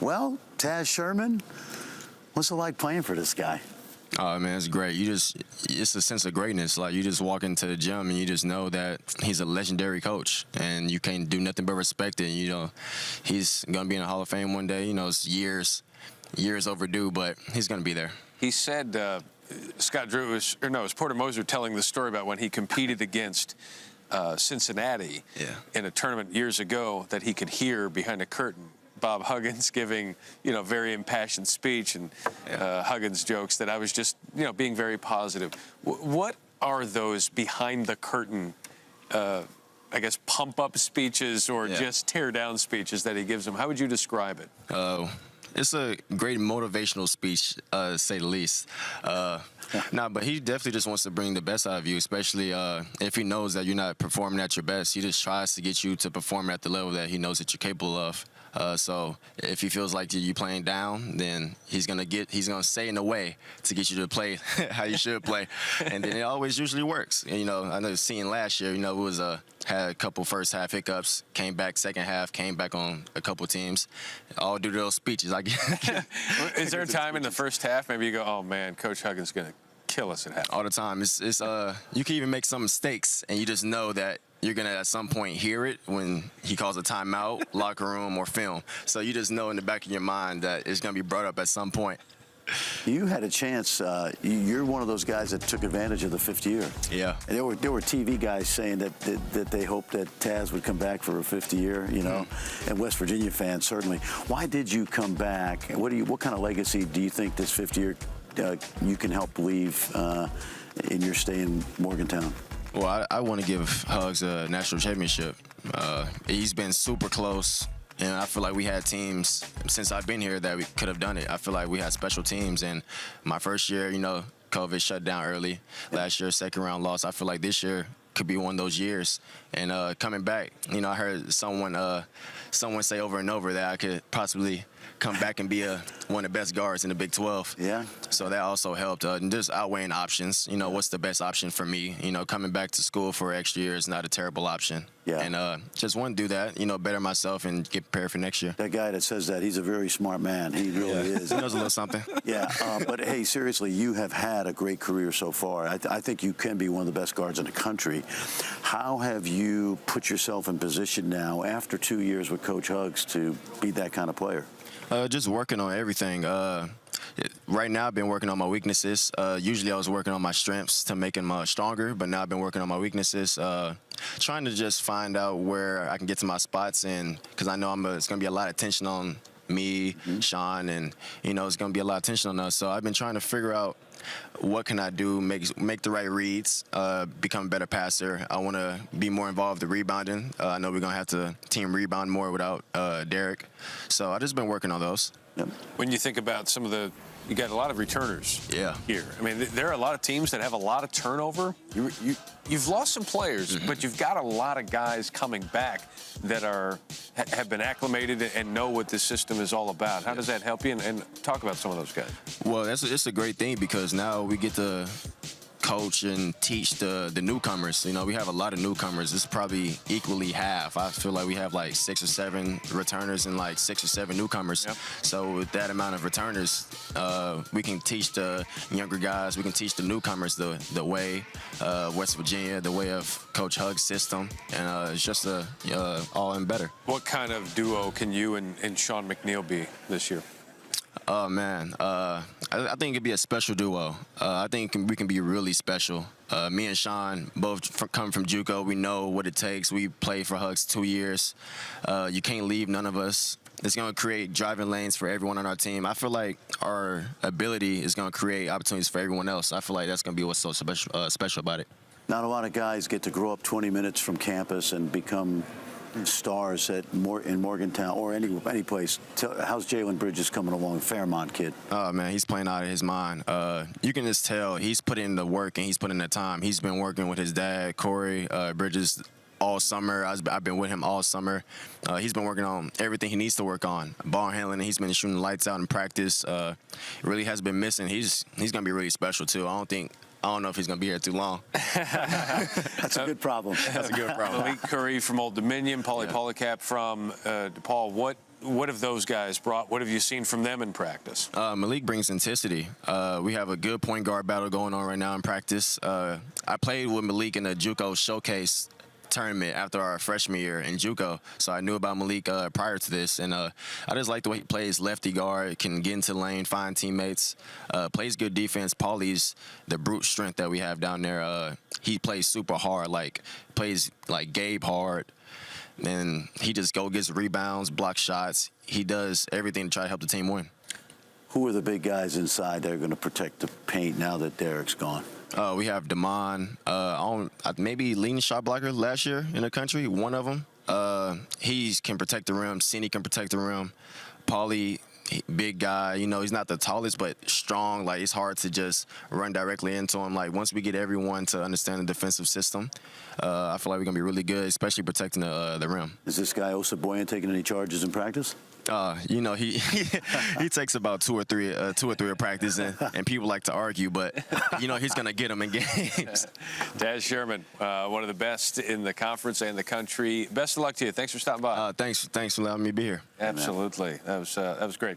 Well, Taz Sherman, what's it like playing for this guy? Oh man, it's great. It's a sense of greatness. Like, you just walk into the gym and you just know that he's a legendary coach, and you can't do nothing but respect it. You know, he's gonna be in the Hall of Fame one day. You know, it's years overdue, but he's gonna be there. He said, Scott Drew was, or no, it was Porter Moser telling the story about when he competed against Cincinnati in a tournament years ago, that he could hear behind a curtain Bob Huggins giving, very impassioned speech, and Huggins jokes that I was just, being very positive. What are those behind the curtain, I guess, pump-up speeches or just tear-down speeches that he gives them? How would you describe it? It's a great motivational speech, to say the least. But he definitely just wants to bring the best out of you, especially if he knows that you're not performing at your best. He just tries to get you to perform at the level that he knows that you're capable of. So if he feels like you're playing down, then he's gonna say in a way to get you to play how you should play, and then it always usually works. And, I know seeing last year, it was had a couple first half hiccups, came back second half, came back on a couple teams, all due to those speeches. Is there a time in the first half maybe you go, oh man, Coach Huggins is gonna kill us at half? All the time. It's you can even make some mistakes, and you just know that you're going to at some point hear it when he calls a timeout, locker room, or film. So you just know in the back of your mind that it's going to be brought up at some point. You had a chance. You're one of those guys that took advantage of the fifth year. Yeah. And there were TV guys saying that they hoped that Taz would come back for a fifth year, and West Virginia fans certainly. Why did you come back? What kind of legacy do you think this fifth year you can help leave in your stay in Morgantown? Well, I want to give Hugs a national championship. He's been super close, and I feel like we had teams since I've been here that we could have done it. I feel like we had special teams, and my first year, COVID shut down early. Last year, second round loss. I feel like this year could be one of those years. And coming back, I heard someone say over and over that I could possibly come back and be one of the best guards in the Big 12. Yeah. So that also helped. And just outweighing options, what's the best option for me? Coming back to school for an extra year is not a terrible option. Yeah. And just want to do that, better myself and get prepared for next year. That guy that says that, he's a very smart man. He really is. He knows a little something. Yeah. But, hey, seriously, you have had a great career so far. I think you can be one of the best guards in the country. How have you put yourself in position now, after 2 years with Coach Hugs, to be that kind of player? Just working on everything. Right now, I've been working on my weaknesses. Usually, I was working on my strengths to make them stronger, but now I've been working on my weaknesses, trying to just find out where I can get to my spots, and because I know it's going to be a lot of tension on me, Sean, and it's going to be a lot of tension on us. So I've been trying to figure out what can I do, make the right reads, become a better passer. I want to be more involved in rebounding. I know we're going to have to team rebound more without Derek. So I've just been working on those. Yep. When you think about you got a lot of returners here. I mean, there are a lot of teams that have a lot of turnover. You've lost some players, but you've got a lot of guys coming back that have been acclimated and know what this system is all about. How does that help you? And talk about some of those guys. Well, it's a great thing, because now we get to coach and teach the newcomers. We have a lot of newcomers. It's probably equally half. I feel like we have like 6 or 7 returners and like 6 or 7 newcomers. Yep. So with that amount of returners, we can teach the younger guys, we can teach the newcomers the way, West Virginia, the way of Coach Hugg's system, and it's just all in better. What kind of duo can you and Sean McNeil be this year? Oh, man. I think it'd be a special duo. I think we can be really special. Me and Sean both come from JUCO. We know what it takes. We played for Hugs 2 years. You can't leave none of us. It's going to create driving lanes for everyone on our team. I feel like our ability is going to create opportunities for everyone else. I feel like that's going to be what's so special about it. Not a lot of guys get to grow up 20 minutes from campus and become stars in Morgantown or any place. How's Jalen Bridges coming along? Fairmont kid. Oh man, he's playing out of his mind. You can just tell he's put in the work and he's put in the time. He's been working with his dad, Corey Bridges, all summer. I've been with him all summer. He's been working on everything he needs to work on. Ball handling, he's been shooting lights out in practice. Really has been missing. He's going to be really special too. I don't know if he's going to be here too long. That's a good problem. That's a good problem. Malik Curry from Old Dominion, Paulie Polycap from DePaul. what have those guys brought? What have you seen from them in practice? Malik brings intensity. We have a good point guard battle going on right now in practice. I played with Malik in a JUCO showcase tournament after our freshman year in JUCO, so I knew about Malik prior to this, and I just like the way he plays lefty guard, can get into the lane, find teammates, plays good defense. Paulie's the brute strength that we have down there. He plays super hard, plays like Gabe hard, and he just gets rebounds, block shots. He does everything to try to help the team win. Who are the big guys inside that are going to protect the paint now that Derek's gone? We have Damon, maybe leading shot blocker last year in the country, one of them. He can protect the rim. Cindy can protect the rim. Paulie, big guy. You know, he's not the tallest, but strong. Like, it's hard to just run directly into him. Like, once we get everyone to understand the defensive system, I feel like we're going to be really good, especially protecting the rim. Is this guy Osaboyan taking any charges in practice? You know, he takes about two or three at practice, and people like to argue, but you know he's gonna get them in games. Taz Sherman, one of the best in the conference and the country. Best of luck to you. Thanks for stopping by. Thanks for letting me be here. Absolutely, that was great.